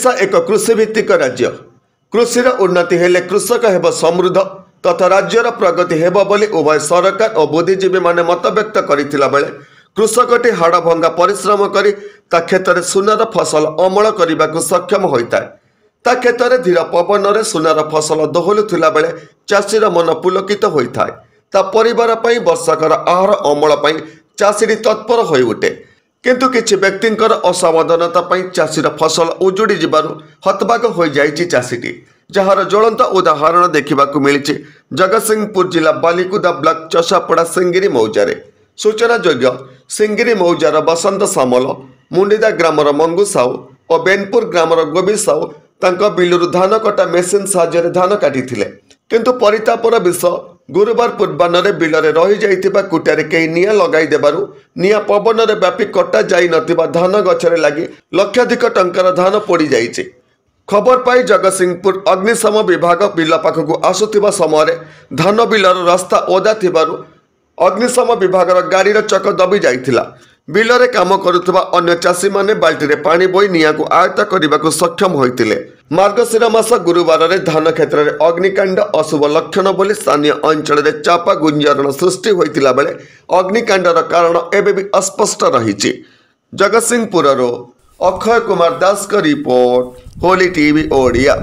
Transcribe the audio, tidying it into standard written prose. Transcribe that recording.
ओडिशा एक कृषिभित्तिक राज्य। कृषिर उन्नति हेले कृषक हेब समृद्ध तथा राज्यर प्रगति हेब बोली उभय सरकार और बुद्धिजीवी माने मत व्यक्त करथिला बेले कृषकटी हाड़ भंगा परिश्रम करी ता क्षेत्र सुनार फसल अमल करने को सक्षम होता है। ता क्षेत्र धीर पवन में सुनार फसल दोहलुला बेले चाषीर मन पुलकित होता है। ता परिवार पई वर्षकर आहार अमल पई चाषी तत्पर हो उठे। किंतु किछि व्यक्तिंकर असावधानता पई चाषीर फसल उजुड़ी जिबारु हतबाग हो जाइछि चाषीटी, जार ज्वलंत उदाहरण देखा मिली जगतसिंहपुर जिला बालिकुदा ब्लॉक चषापड़ा सिंगिरी मौजारे। सूचना योग्य सिंगिरी मौजार बसंत सामल मुंडिदा ग्रामर मंगू साहू और बेनपुर ग्रामर गोबी साहू तांका बिलुरु धान कटा मेसीन साहाय्य धान काटिथिले। किंतु परितापर विषय गुरुवार पूर्वाह्न बिलरे रही जाइथिबा कुटारे कई निया लगाई देबारु निया पवन रे व्यापी कटा जाई नथिबा धान गछरे लागि लक्षाधिक टंकार धान पोड़ी जाइछि। खबर पाई जगतसिंहपुर अग्निशम विभाग बिल पाखक आसुथिबा समय धान बिलर रास्ता ओदा थिबारु अग्निशम विभाग गाड़ीर चक दबी जाइथिला। बिलरे काम करुवा अन्य चाषी माने बाल्टी पानी बोई निया को आयत्त करने को सक्षम होते। मार्गशीर मास गुरुवार रे धान क्षेत्र में अग्निकांड अशुभ लक्षण बोली स्थानीय अंचल में चापा गुंजरण सृष्टि होता बेले अग्निकांडर कारण एबे भी अस्पष्ट रही। जगतसिंहपुर अक्षय कुमार दास का रिपोर्ट, होली टीवी ओडिया।